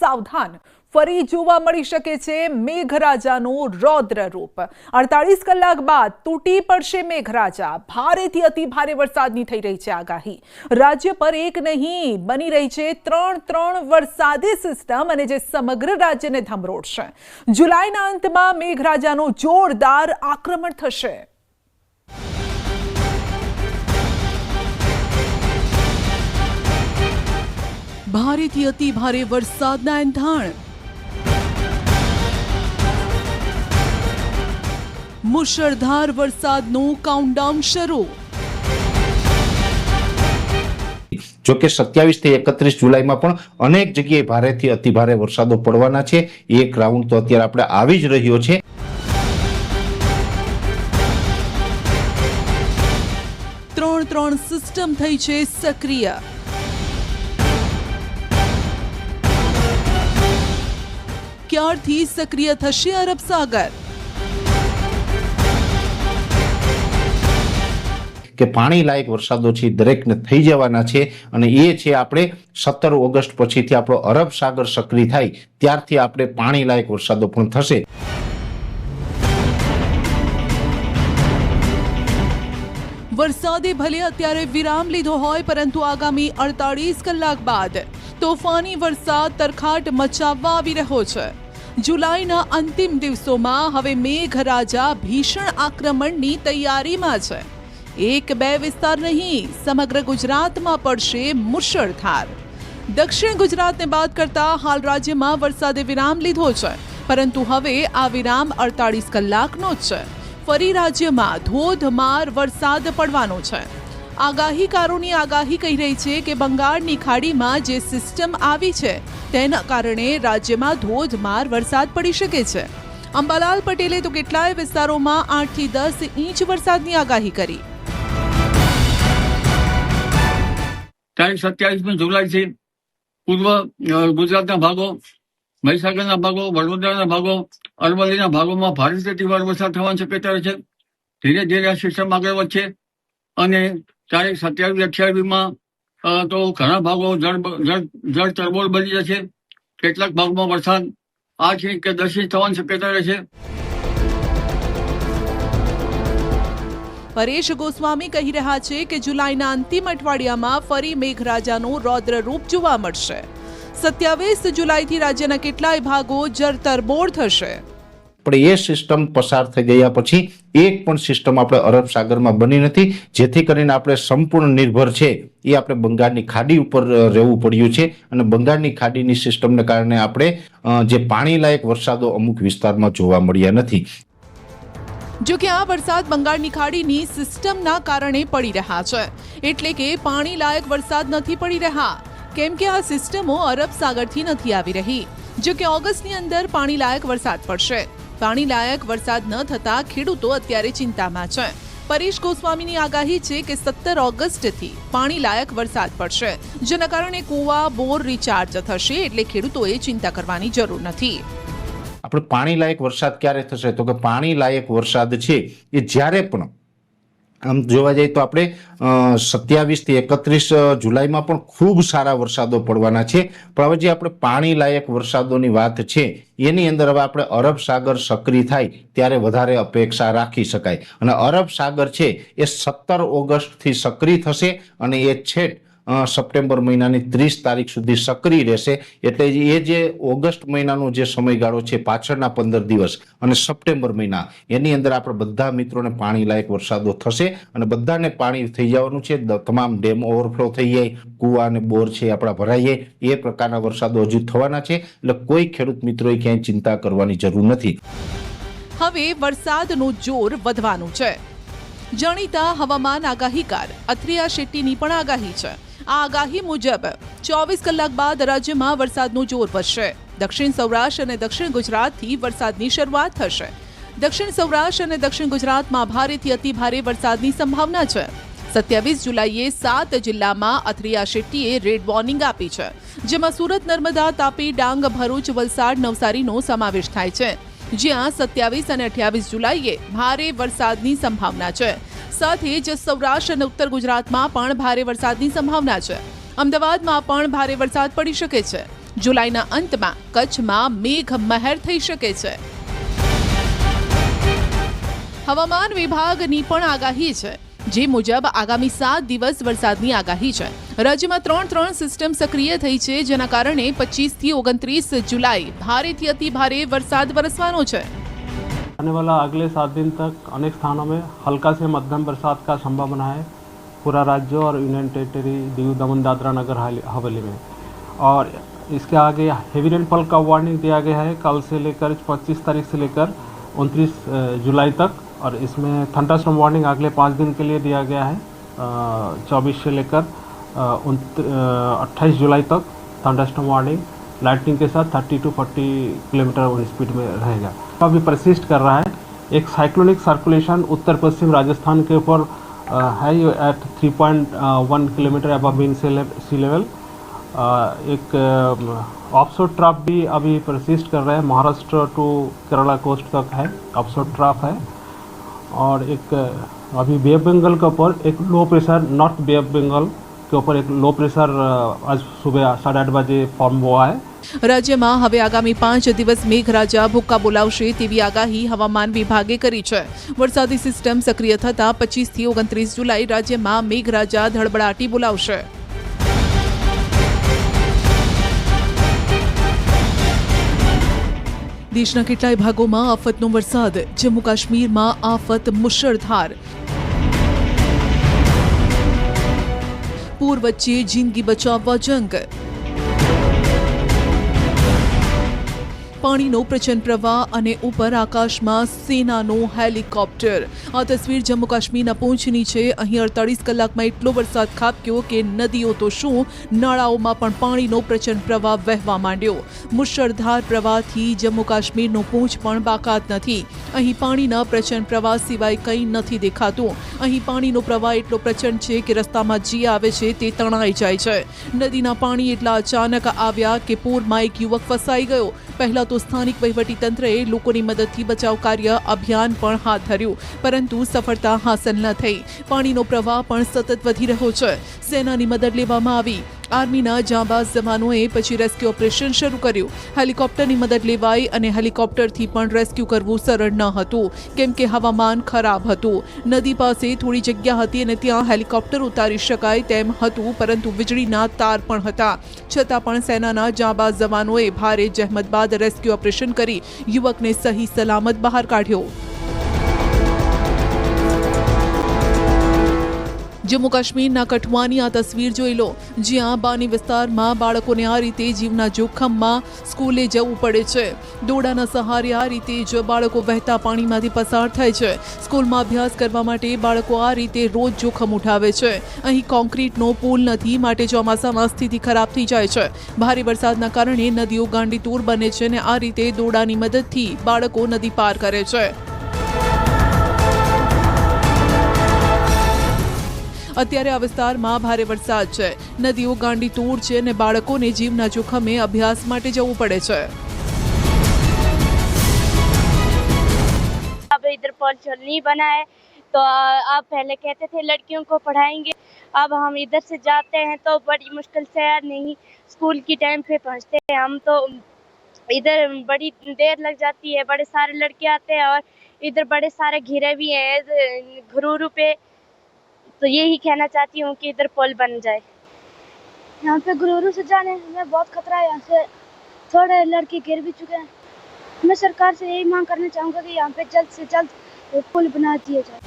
સાવધાન, ફરી જોવા મળી શકે છે મેઘરાજાનું રૌદ્ર રૂપ। 48 કલાક બાદ તૂટી પડશે મેઘરાજા। ભારેથી અતિ ભારે વરસાદની થઈ રહી છે આગાહી। રાજ્ય પર એક નહીં બની રહી છે ત્રણ વરસાદી સિસ્ટમ અને જે સમગ્ર રાજ્યને ધમરોળશે। જુલાઈના અંતમાં મેઘરાજાનું જોરદાર આક્રમણ થશે। ભારેથી અતિ ભારે વરસાદના એંધાણ, મુશળધાર વરસાદનું કાઉન્ટડાઉન શરૂ। જો કે 27 થી 31 જુલાઈમાં પણ અનેક જગ્યાએ ભારેથી અતિ ભારે વરસાદો પડવાના છે। એક રાઉન્ડ તો અત્યારે આપણે આવી જ રહ્યો છે। ત્રણ સિસ્ટમ થઈ છે સક્રિય। ક્યારથી સક્રિય થશે અરબ સાગર? કે પાણી લાયક વરસાદો છે દરેકને થઈ જવાના છે અને એ છે આપણે 17 ઓગસ્ટ પછીથી આપણો અરબ સાગર સક્રિય થાય ત્યારથી આપણે પાણી લાયક વરસાદો પણ થશે। વરસાદે ભલે અત્યારે વિરામ લીધો હોય પરંતુ આગામી 48 કલાક બાદ તોફાની વરસાદ તરખાટ મચાવવા આવી રહ્યો છે। જુલાઈના અંતિમ દિવસોમાં હવે મેઘરાજા ભીષણ આક્રમણની તૈયારીમાં છે। એક બે વિસ્તાર નહીં, સમગ્ર ગુજરાતમાં પડશે મુશળધાર। દક્ષિણ ગુજરાતને બાદ કરતા હાલ રાજ્યમાં વરસાદે વિરામ લીધો છે પરંતુ હવે આ વિરામ 48 કલાકનો જ છે। ફરી રાજ્યમાં ધોધમાર વરસાદ પડવાનો છે। આગાહીકારોની આગાહી કહી રહી છે કે બંગાળની ખાડીમાં જે સિસ્ટમ આવી છે તેના કારણે રાજ્યમાં ધોધમાર વરસાદ પડી શકે છે। અંબાલાલ પટેલે તો કેટલાય વિસ્તારોમાં 8 થી 10 ઇંચ વરસાદની આગાહી કરી। તારીખ 27મી જુલાઈથી પૂર્વ ગુજરાતના ભાગો, મહીસાગરના ભાગો, વડોદરાના ભાગો, અરવલ્લીના ભાગોમાં ભારેથી અતિ ભારે વરસાદ થવાની શક્યતા છે। ધીરે ધીરે આ સિસ્ટમ આગળ વધશે અને તારીખ 27-28માં તો ઘણા ભાગો જળ તરબોળ બની જશે। કેટલાક ભાગમાં વરસાદ 8 ઇંચ કે 10 ઇંચ થવાની શક્યતા રહેશે। પરેશ ગોસ્વામી કહી રહ્યા છે કે જુલાઈના અંતિમ અઠવાડિયામાં ફરી મેઘરાજાનું રૌદ્ર રૂપ જોવા મળશે। 27 જુલાઈથી રાજ્યના કેટલાય ભાગો જળતરબોળ થશે। પણ એ સિસ્ટમ પસાર થઈ ગયા પછી એક પણ સિસ્ટમ આપણે અરબ સાગરમાં બની નથી, જેથી કરીને આપણે સંપૂર્ણ નિર્ભર છે એ આપણે બંગાળની ખાડી ઉપર રહેવું પડ્યું છે અને બંગાળની ખાડીની સિસ્ટમને કારણે આપણે જે પાણી લાયક વરસાદો અમુક વિસ્તારમાં જોવા મળ્યા નથી। જો કે આ વરસાદ બંગાળની ખાડીની સિસ્ટમના કારણે પડી રહ્યા છે, એટલે કે પાણી લાયક વરસાદ નથી પડી રહ્યા કેમ કે આ સિસ્ટમો અરબ સાગરથી નથી આવી રહી। જો કે ઓગસ્ટની અંદર પાણી લાયક વરસાદ પડશે। પાણી લાયક વરસાદ ન થતા ખેડૂતો અત્યારે ચિંતામાં છે। પરેશ ગોસ્વામીની આગાહી છે કે 17 ઓગસ્ટથી પાણી લાયક વરસાદ પડશે, જેના કારણે કુવા બોર રિચાર્જ થશે, એટલે ખેડૂતોએ ચિંતા કરવાની જરૂર નથી। આપણે પાણી લાયક વરસાદ ક્યારે થશે તો કે પાણી લાયક વરસાદ છે એ જ્યારે પણ આમ જોવા જઈએ તો આપણે 27 થી 31 જુલાઈમાં પણ ખૂબ સારા વરસાદો પડવાના છે। પણ હવે જે આપણે પાણી લાયક વરસાદોની વાત છે એની અંદર હવે આપણે અરબ સાગર સક્રિય થાય ત્યારે વધારે અપેક્ષા રાખી શકાય અને અરબ સાગર છે એ 17 ઓગસ્ટથી સક્રિય થશે અને એ છેક સપ્ટેમ્બર મહિનાની 30 તારીખ સુધી સક્રિય રહેશે। એટલે એ જે ઓગસ્ટ મહિનાનો જે સમયગાળો છે પાછળના 15 દિવસ અને સપ્ટેમ્બર મહિના એની અંદર આપણે બધા મિત્રોને પાણી લાયક વરસાદો થશે અને બધાને પાણી થઈ જવાનું છે। તમામ ડેમ ઓવરફ્લો થઈ જાય, કુવા અને બોર છે આપણા ભરાઈ જાય, એ પ્રકારના વરસાદો હજુ થવાના છે। એટલે કોઈ ખેડૂત મિત્રોએ ક્યાંય ચિંતા કરવાની જરૂર નથી। હવે વરસાદનું જોર વધવાનું છે। જાણીતા હવામાન આગાહીકાર અથિયા શેટ્ટીની પણ આગાહી છે। આ આગાહી મુજબ 24 કલાક બાદ રાજ્યમાં વરસાદનું જોર વધશે। દક્ષિણ સૌરાષ્ટ્ર અને દક્ષિણ ગુજરાતથી વરસાદની શરૂઆત થશે। દક્ષિણ સૌરાષ્ટ્ર અને દક્ષિણ ગુજરાતમાં ભારેથી અતિ ભારે વરસાદની સંભાવના છે। 27 જુલાઈએ 7 જિલ્લામાં અથિયા શેટ્ટીએ રેડ વોર્નિંગ આપી છે, જેમાં સુરત, નર્મદા, તાપી, ડાંગ, ભરૂચ, વલસાડ, નવસારીનો સમાવેશ થાય છે, જ્યાં 27 અને 28 જુલાઈએ ભારે વરસાદની સંભાવના છે। સાથે જ સૌરાષ્ટ્ર અને ઉત્તર ગુજરાતમાં પણ ભારે વરસાદની સંભાવના છે। અમદાવાદમાં પણ ભારે વરસાદ પડી શકે છે। જુલાઈના અંતમાં કચ્છમાં મેઘ મહેર થઈ શકે છે. હવામાન વિભાગની પણ આગાહી છે, જે મુજબ આગામી 7 દિવસ વરસાદની આગાહી છે. રાજ્યમાં 3 સિસ્ટમ સક્રિય થઈ છે, જેના કારણે 25 થી 29 जुलाई ભારેથી અતિ ભારે વરસાદ વરસવાનો છે. आने वाला अगले 7 दिन तक अनेक स्थानों में हल्का से मध्यम बरसात का संभावना है पूरा राज्य और यूनियन टेरिटरी दीव दमन दादरा नगर हवेली में. और इसके आगे हेवी रेनफॉल का वार्निंग दिया गया है कल से लेकर 25 तारीख से लेकर 29 जुलाई तक. और इसमें थंडरस्टॉर्म वार्निंग अगले 5 दिन के लिए दिया गया है 24 से लेकर 28 जुलाई तक. थंडरस्टॉर्म वार्निंग लाइटनिंग के साथ 30 to 40 किलोमीटर स्पीड में रहेगा. अभी परसिस्ट कर रहा है. एक साइक्लोनिक सर्कुलेशन उत्तर पश्चिम राजस्थान के ऊपर है एट 3.1 किलोमीटर अबव मीन सी लेवल. एक ऑफशोर ट्रफ भी अभी परसिस्ट कर रहा है, महाराष्ट्र टू केरला कोस्ट तक है ऑफशोर ट्रफ है. और एक अभी बे ऑफ बंगाल के ऊपर एक low pressure north Bay of Bengal के ऊपर एक लो प्रेशर आज सुबह 8:30 बजे फॉर्म हुआ है. રાજ્યમાં હવે આગામી 5 દિવસ મેઘરાજા ભૂક્કા બોલાવશે તેવી આગાહી હવામાન વિભાગે કરી છે. વરસાદી સિસ્ટમ સક્રિય થતા 25 થી 29 જુલાઈ રાજ્યમાં મેઘરાજા ધડબડાટી બોલાવશે. દેશના કેટલાય ભાગોમાં આફતનો વરસાદ. જમ્મુ કાશ્મીરમાં આફત મુશળધાર. પૂર વચ્ચે જિંદગી બચાવવા જંગ. પાણીનો પ્રચંડ પ્રવાહ અને ઉપર આકાશમાં સેનાનું હેલિકોપ્ટર. આ તસવીર જમ્મુ કાશ્મીરના પૂંછની છે. અહીં 48 કલાકમાં એટલો વરસાદ ખાબક્યો કે નદીઓ તો શું, નાળાઓમાં પણ પાણીનો પ્રચંડ પ્રવાહ વહેવા માંડ્યો. મુશળધાર પ્રવાહથી જમ્મુ કાશ્મીરનું પૂંછ પણ બાકાત નથી. અહીં પાણીના પ્રચંડ પ્રવાહ સિવાય કંઈ નથી દેખાતું. અહીં પાણીનો પ્રવાહ એટલો પ્રચંડ છે કે રસ્તામાં જે આવે છે તે તણાઈ જાય છે. નદીના પાણી એટલા અચાનક આવ્યા કે પૂરમાં એક યુવક ફસાઈ ગયો. પહેલા તો સ્થાનિક વહીવટીતંત્રએ લોકોની મદદથી બચાવ કાર્ય અભિયાન પણ હાથ ધર્યું, પરંતુ સફળતા હાંસલ ન થઈ. પાણીનો પ્રવાહ પણ સતત વધી રહ્યો છે. સેનાની મદદ લેવામાં આવી. આર્મીના જાંબાઝ જવાનોએ પછી રેસ્ક્યુ ઓપરેશન શરૂ કર્યું. હેલિકોપ્ટરની મદદ લેવાઈ અને હેલિકોપ્ટરથી પણ રેસ્ક્યુ કરવું સરળ ન હતું, કેમ કે હવામાન ખરાબ હતું. નદી પાસે થોડી જગ્યા હતી અને ત્યાં હેલિકોપ્ટર ઉતારી શકાય તેમ હતું, પરંતુ વીજળીના તાર પણ હતા. છતાં પણ સેનાના જાંબાઝ જવાનોએ ભારે જહેમત બાદ રેસ્ક્યુ ઓપરેશન કરી યુવકને સહી સલામત બહાર કાઢ્યો. જમ્મુ કાશ્મીરના કઠવાની આ તસવીર જોઈ લો, જ્યાં બાની વિસ્તારમાં બાળકોને આ રીતે જીવના જોખમમાં સ્કૂલે જવું પડે છે. દોરડાના સહારે આ રીતે જ બાળકો વહેતા પાણીમાંથી પસાર થાય છે. સ્કૂલમાં અભ્યાસ કરવા માટે બાળકો આ રીતે રોજ જોખમ ઉઠાવે છે. અહીં કોન્ક્રીટનો પુલ નથી, માટે ચોમાસામાં સ્થિતિ ખરાબ થઈ જાય છે. ભારે વરસાદના કારણે નદીઓ ગાંડીતૂર બને છે અને આ રીતે દોરડાની મદદથી બાળકો નદી પાર કરે છે. અત્યારે આ વિસ્તારમાં ભારે વરસાદ છે. નદીઓ ગાંડીતૂર છે અને બાળકોને જીવના જોખમે અભ્યાસ માટે જવું પડે છે. अब इधर पुल नहीं बना है तो आप पहले कहते थे लड़कियों को पढ़ाएंगे, अब हम इधर से जाते हैं तो बड़ी मुश्किल से नहीं स्कूल की टाइम पे पहुंचते हैं. हम तो इधर बड़ी देर लग जाती है. बड़े सारे लड़के आते हैं और इधर बड़े सारे घिरे भी हैं घुरूरू पे. तो यही कहना चाहती हूँ कि इधर पुल बन जाए. यहाँ पे गुरूरू से जाने हमें बहुत खतरा है. यहाँ से थोड़े लड़के गिर भी चुके हैं. मैं सरकार से यही मांग करना चाहूँगा कि यहाँ पे जल्द से जल्द पुल बना दिया जाए.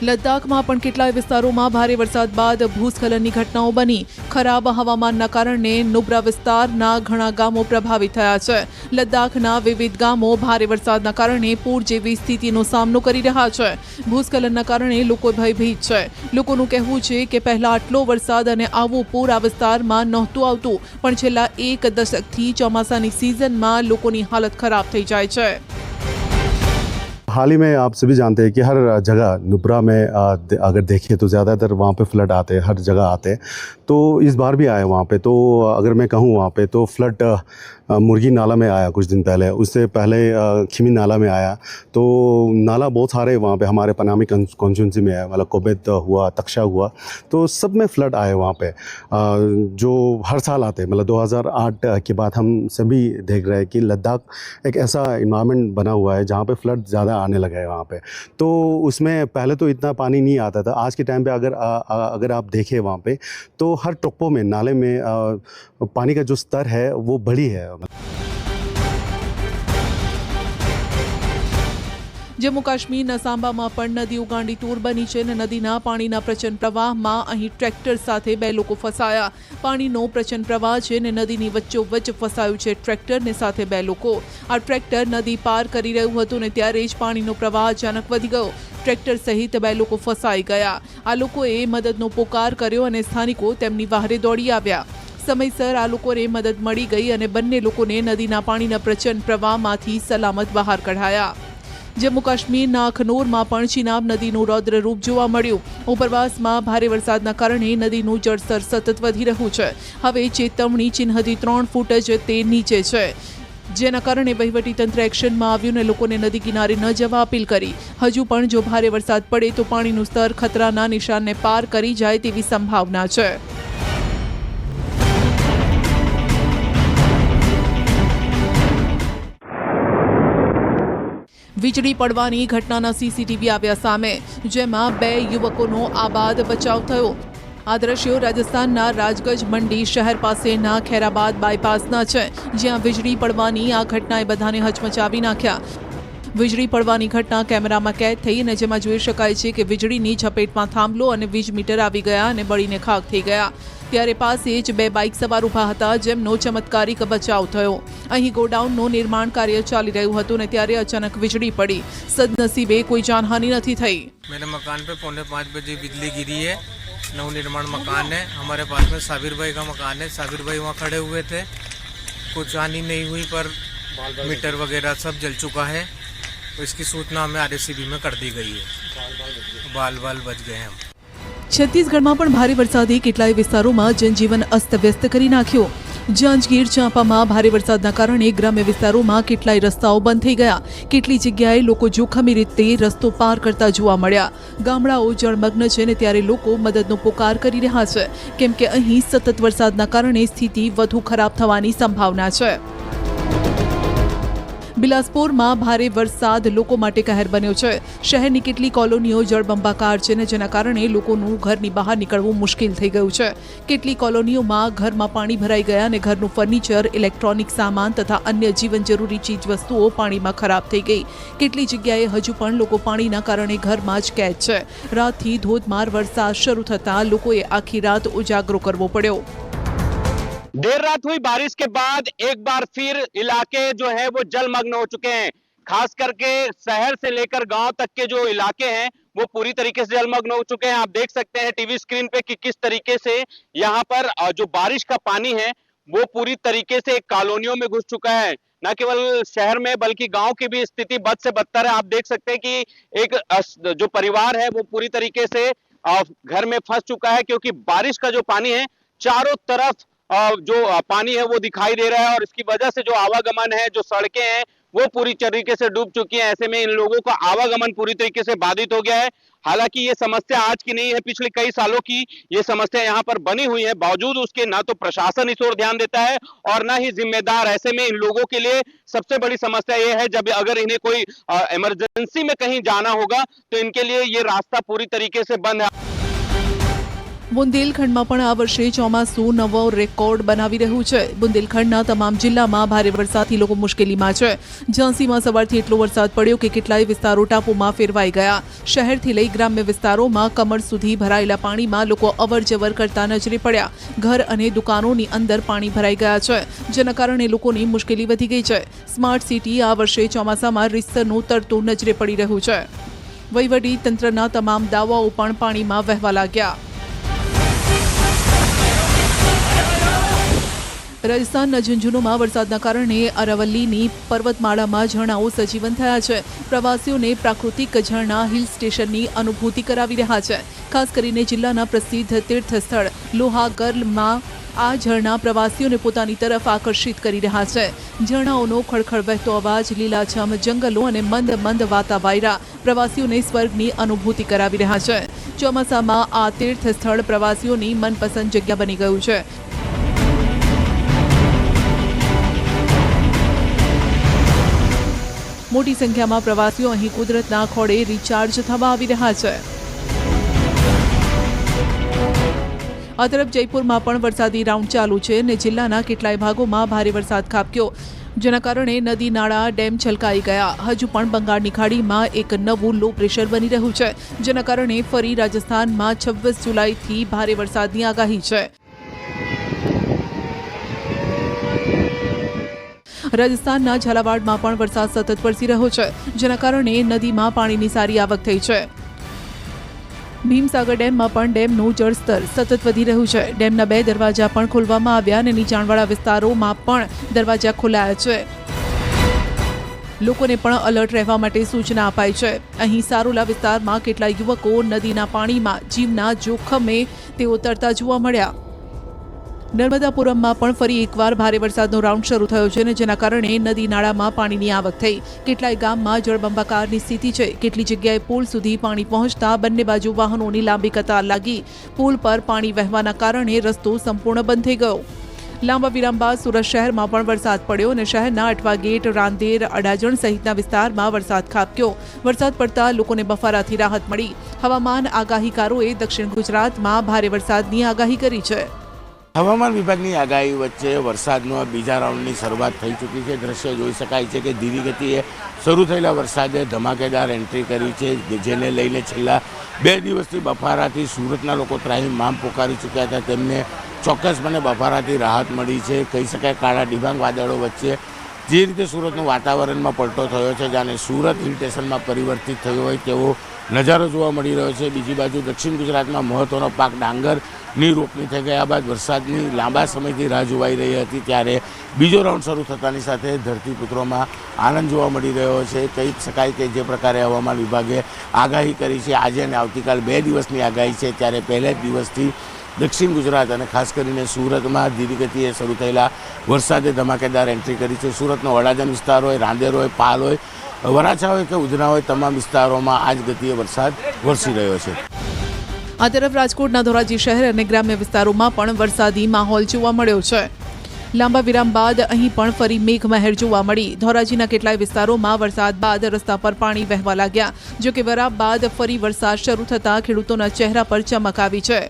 લદ્દાખમાં પણ કેટલાય વિસ્તારોમાં ભારે વરસાદ બાદ ભૂસ્ખલનની ઘટનાઓ બની. ખરાબ હવામાનના કારણે નુબ્રા વિસ્તારના ઘણા ગામો પ્રભાવિત થયા છે. લદ્દાખના વિવિધ ગામો ભારે વરસાદના કારણે પૂર જેવી સ્થિતિનો સામનો કરી રહ્યા છે. ભૂસ્ખલનના કારણે લોકો ભયભીત છે. લોકોનું કહેવું છે કે પહેલા આટલો વરસાદ અને આવું પૂર આ વિસ્તારમાં નહોતું આવતું, પણ છેલ્લા એક દશકથી ચોમાસાની સિઝનમાં લોકોની હાલત ખરાબ થઈ જાય છે. हाल ही में आप सभी जानते हैं कि हर जगह नुब्रा में अगर देखें तो ज़्यादातर वहाँ पे फ्लड आते हैं, हर जगह आते हैं। तो इस बार भी आए वहाँ पे। तो अगर मैं कहूँ वहाँ पे तो फ्लड मुर्गी नाला में आया कुछ दिन पहले, उससे पहले खिमी नाला में आया। तो नाला बहुत सारे वहाँ पे हमारे पनामी कॉन्स्टिट्यूंसी में है, मतलब कोबेत हुआ, तक्षा हुआ, तो सब में फ्लड आए वहाँ पे, जो हर साल आते हैं। मतलब 2008 के बाद हम सभी देख रहे हैं कि लद्दाख एक ऐसा इन्वायरमेंट बना हुआ है जहाँ पे फ्लड ज़्यादा आने लगा है वहाँ पे। तो उसमें पहले तो इतना पानी नहीं आता था। आज के टाइम पे अगर आप देखें वहाँ पे तो हर टोप्पो में, नाले में पानी का जो स्तर है वो बड़ी है। જમ્મુ કાશ્મીરના સાંબામાં પણ નદી ઉગાંડી તૂર બની છે અને નદીના પાણીના પ્રચંડ પ્રવાહમાં અહીં ટ્રેક્ટર સાથે 2 લોકો ફસાયા. પાણીનો પ્રચંડ પ્રવાહ છે અને નદીની વચ્ચોવચ્ચ ફસાયું છે ટ્રેક્ટર ને સાથે 2 લોકો. આ ટ્રેક્ટર નદી પાર કરી રહ્યું હતું ને ત્યારે જ પાણીનો પ્રવાહ અચાનક વધી ગયો. ટ્રેક્ટર સહિત 2 લોકો ફસાઈ ગયા. આ લોકોએ મદદનો પોકાર કર્યો અને સ્થાનિકો તેમની વહારે દોડી આવ્યા. સમયસર આ લોકોને મદદ મળી ગઈ અને બંને લોકોને નદીના પાણીના પ્રચંડ પ્રવાહમાંથી સલામત બહાર કઢાયા. જમ્મુ કાશ્મીરના અખનૂરમાં પણ ચિનાબ નદીનું રૌદ્ર રૂપ જોવા મળ્યું. ઉપરવાસમાં ભારે વરસાદના કારણે નદીનું જળસ્તર સતત વધી રહ્યું છે. હવે ચેતવણી ચિહ્નથી 3 ફૂટ જ તે નીચે છે, જેના કારણે વહીવટીતંત્ર એક્શનમાં આવ્યું અને લોકોને નદી કિનારે ન જવા અપીલ કરી. હજુ પણ જો ભારે વરસાદ પડે તો પાણીનું સ્તર ખતરાના નિશાનને પાર કરી જાય તેવી સંભાવના છે. વીજળી પડવાની ઘટનાના સીસીટીવી આવ્યા સામે, જેમાં 2 યુવકોનો આબાદ બચાવ થયો. આ દ્રશ્યો રાજસ્થાનના રાજગજ મંડી શહેર પાસેના ખૈરાબાદ બાયપાસના છે, જ્યાં વીજળી પડવાની આ ઘટનાએ બધાને હચમચાવી નાખ્યા. વીજળી પડવાની ઘટના કેમેરામાં કેદ થઈ અને જેમાં જોઈ શકાય છે કે વીજળીની ઝપેટમાં થાંભલો અને વીજ મીટર આવી ગયા અને બળીને ખાખ થઈ ગયા. ત્યારે પાસે જ 2 બાઇક સવાર ઊભા હતા, જેમનો ચમત્કારિક બચાવ થયો. અહીં ગોડાઉનનું નિર્માણ કાર્ય ચાલી રહ્યું હતું ને ત્યારે અચાનક વીજળી પડી. સદનસીબે કોઈ જાનહાનિ નથી થઈ. मेरे मकान पे 4:45 बजे बिजली गिरी है। नवनिर्माण मकान है। हमारे पास में साबिर भाई का मकान है। साबिर भाई वहाँ खड़े हुए थे। कुछ हानि नहीं हुई, पर मीटर वगैरह सब जल चुका है। इसकी सूचना हमें RSCB में कर दी गई है। बाल बच गए हम। છત્તીસગઢમાં પણ ભારે વરસાદે કેટલાય વિસ્તારોમાં જનજીવન અસ્તવ્યસ્ત કરી નાખ્યું. જાંજગીર ચાંપામાં ભારે વરસાદના કારણે ગ્રામ્ય વિસ્તારોમાં કેટલાય રસ્તાઓ બંધ થઈ ગયા. કેટલી જગ્યાએ લોકો જોખમી રીતે રસ્તો પાર કરતા જોવા મળ્યા. ગામડાઓ જળમગ્ન છે ને ત્યારે લોકો મદદનો પોકાર કરી રહ્યા છે, કેમ કે અહીં સતત વરસાદના કારણે સ્થિતિ વધુ ખરાબ થવાની સંભાવના છે. બિલાસપુરમાં ભારે વરસાદ લોકો માટે કહેર બન્યો છે. શહેરની કેટલી કોલોનીઓ જળબંબાકાર છે ને જેના કારણે લોકોનું ઘરની બહાર નીકળવું મુશ્કેલ થઈ ગયું છે. કેટલી કોલોનીઓમાં ઘરમાં પાણી ભરાઈ ગયા અને ઘરનું ફર્નિચર, ઇલેક્ટ્રોનિક સામાન તથા અન્ય જીવન જરૂરી ચીજવસ્તુઓ પાણીમાં ખરાબ થઈ ગઈ. કેટલી જગ્યાએ હજુ પણ લોકો પાણીના કારણે ઘરમાં જ કેદ છે. રાતથી ધોધમાર વરસાદ શરૂ થતાં લોકોએ આખી રાત ઉજાગરો કરવો પડ્યો. देर रात हुई बारिश के बाद एक बार फिर इलाके जो है वो जलमग्न हो चुके हैं। खास करके शहर से लेकर गांव तक के जो इलाके हैं वो पूरी तरीके से जलमग्न हो चुके हैं। आप देख सकते हैं टीवी स्क्रीन पे कि किस तरीके से यहाँ पर जो बारिश का पानी है वो पूरी तरीके से कॉलोनियों में घुस चुका है। न केवल शहर में बल्कि गांव की भी स्थिति बद से बदतर है। आप देख सकते हैं कि एक जो परिवार है वो पूरी तरीके से घर में फंस चुका है, क्योंकि बारिश का जो पानी है चारों तरफ जो पानी है वो दिखाई दे रहा है और इसकी वजह से जो आवागमन है, जो सड़कें हैं वो पूरी तरीके से डूब चुकी हैं। ऐसे में इन लोगों का आवागमन पूरी तरीके से बाधित हो गया है। हालांकि ये समस्या आज की नहीं है, पिछले कई सालों की ये समस्या यहाँ पर बनी हुई है। बावजूद उसके ना तो प्रशासन इस ओर ध्यान देता है और ना ही जिम्मेदार। ऐसे में इन लोगों के लिए सबसे बड़ी समस्या ये है, जब अगर इन्हें कोई इमरजेंसी में कहीं जाना होगा तो इनके लिए ये रास्ता पूरी तरीके से बंद है। બુંદેલખંડમાં પણ આ વર્ષે ચોમાસું નવો રેકોર્ડ બનાવી રહ્યું છે. બુંદેલખંડના તમામ જિલ્લામાં ભારે વરસાદથી લોકો મુશ્કેલીમાં છે. ઝાંસીમાં સવારથી એટલો વરસાદ પડ્યો કે કેટલાય વિસ્તારો ટાપુમાં ફેરવાઈ ગયા. શહેરથી લઈ ગ્રામ્ય વિસ્તારોમાં કમર સુધી ભરાયેલા પાણીમાં લોકો અવરજવર કરતા નજરે પડ્યા. ઘર અને દુકાનોની અંદર પાણી ભરાઈ ગયા છે, જેના કારણે લોકોની મુશ્કેલી વધી ગઈ છે. સ્માર્ટ સિટી આ વર્ષે ચોમાસામાં રીતસરનું તરતું નજરે પડી રહ્યું છે. વહીવટી તંત્રના તમામ દાવાઓ પણ પાણીમાં વહેવા લાગ્યા. રાજસ્થાનના ઝુંઝુનુમાં વરસાદના કારણે અરવલ્લીની પર્વતમાળામાં ઝરણાઓ સજીવન થયા છે. પ્રવાસીઓને પ્રાકૃતિક ઝરણા હિલ સ્ટેશનની અનુભૂતિ કરાવી રહ્યા છે. ખાસ કરીને જિલ્લાના પ્રસિદ્ધ તીર્થસ્થળ લોહાગરમાં આ ઝરણા પ્રવાસીઓને પોતાની તરફ આકર્ષિત કરી રહ્યા છે. ઝરણાઓનો ખળખળ વહેતો અવાજ, લીલાછમ જંગલો અને મંદ મંદ વાતા વાયરા પ્રવાસીઓને સ્વર્ગની અનુભૂતિ કરાવી રહ્યા છે. ચોમાસામાં આ તીર્થસ્થળ પ્રવાસીઓની મનપસંદ જગ્યા બની ગયું છે. મોટી સંખ્યામાં પ્રવાસીઓ અહીં કુદરતના ખોળે રિચાર્જ થવા આવી રહ્યા છે. આ તરફ જયપુરમાં પણ વરસાદી રાઉન્ડ ચાલુ છે અને જિલ્લાના કેટલાય ભાગોમાં ભારે વરસાદ ખાબક્યો, જેના કારણે નદી નાળા ડેમ છલકાઈ ગયા. હજુ પણ બંગાળની ખાડીમાં એક નવું લો પ્રેશર બની રહ્યું છે, જેના કારણે ફરી રાજસ્થાનમાં 26 જુલાઈથી ભારે વરસાદની આગાહી છે. રાજસ્થાનના ઝાલાવાડમાં પણ વરસાદ સતત વરસી રહ્યો છે, જેના કારણે નદીમાં પાણીની સારી આવક થઈ છે. ભીમસાગર ડેમમાં પણ ડેમનું જળસ્તર સતત વધી રહ્યું છે. ડેમના 2 દરવાજા પણ ખોલવામાં આવ્યા અને નીચાણવાળા વિસ્તારોમાં પણ દરવાજા ખોલાયા છે. લોકોને પણ અલર્ટ રહેવા માટે સૂચના અપાઈ છે. અહીં સારોલા વિસ્તારમાં કેટલાક યુવકો નદીના પાણીમાં જીવના જોખમે તેઓ તરતા જોવા મળ્યા. નર્મદાપુરમમાં પણ ફરી એકવાર ભારે વરસાદનો રાઉન્ડ શરૂ થયો છે, જેના કારણે નદી નાળામાં પાણીની આવક થઈ. કેટલાય ગામમાં જળબંબાકારની સ્થિતિ છે. કેટલી જગ્યાએ પુલ સુધી પાણી પહોંચતા બંને બાજુ વાહનોની લાંબી કતાર લાગી. પુલ પર પાણી વહેવાના કારણે રસ્તો સંપૂર્ણ બંધ થઈ ગયો. લાંબા વિરામ બાદ સુરત શહેરમાં પણ વરસાદ પડ્યો અને શહેરના અઠવા ગેટ, રાંદેર, અડાજણ સહિતના વિસ્તારમાં વરસાદ ખાબક્યો. વરસાદ પડતા લોકોને બફારાથી રાહત મળી. હવામાન આગાહીકારોએ દક્ષિણ ગુજરાતમાં ભારે વરસાદની આગાહી કરી છે. હવામાન વિભાગની આગાહી વચ્ચે વરસાદનો બીજા રાઉન્ડની શરૂઆત થઈ ચૂકી છે. દ્રશ્ય જોઈ શકાય છે કે ધીરી ગતિએ શરૂ થયેલા વરસાદે ધમાકેદાર એન્ટ્રી કરી છે, જેને લઈને છેલ્લા 2 દિવસથી બફારાથી સુરતના લોકો ત્રાહિમામ પોકારી ચૂક્યા હતા. તેમને ચોક્કસપણે બફારાથી રાહત મળી છે. કહી શકાય કાળા ડિબાંગ વાદળો વચ્ચે જે રીતે સુરતનું વાતાવરણમાં પલટો થયો છે, જાણે સુરત હિલ સ્ટેશનમાં પરિવર્તિત થયો હોય તેવો નજારો જોવા મળી રહ્યો છે. બીજી બાજુ દક્ષિણ ગુજરાતમાં મહત્વનો પાક ડાંગરની રોપણી થઈ ગયા બાદ વરસાદની લાંબા સમયથી રાહ જોવાઈ રહી હતી, ત્યારે બીજો રાઉન્ડ શરૂ થતાની સાથે ધરતીપુત્રોમાં આનંદ જોવા મળી રહ્યો છે. કહી શકાય કે જે પ્રકારે હવામાન વિભાગે આગાહી કરી છે, આજે અને આવતીકાલ 2 દિવસની આગાહી છે, ત્યારે પહેલા જ દિવસથી દક્ષિણ ગુજરાત અને ખાસ કરીને સુરતમાં ધીરી ગતિએ શરૂ થયેલા વરસાદે ધમાકેદાર એન્ટ્રી કરી છે. સુરતનો અડાજણ વિસ્તાર હોય, રાંદેર હોય, પાલ હોય, વરાછા હોય કે ઉધના હોય, તમામ વિસ્તારોમાં આ જ ગતિએ વરસાદ વરસી રહ્યો છે. આ તરફ રાજકોટના ધોરાજી શહેર અને ગ્રામ્ય વિસ્તારોમાં પણ વરસાદી માહોલ જોવા મળ્યો છે. લાંબા વિરામ બાદ અહીં પણ ફરી મેઘમહેર જોવા મળી. ધોરાજીના કેટલાય વિસ્તારોમાં વરસાદ બાદ રસ્તા પર પાણી વહેવા લાગ્યા. જો કે વરાપ બાદ ફરી વરસાદ શરૂ થતાં ખેડૂતોના ચહેરા પર ચમક આવી છે.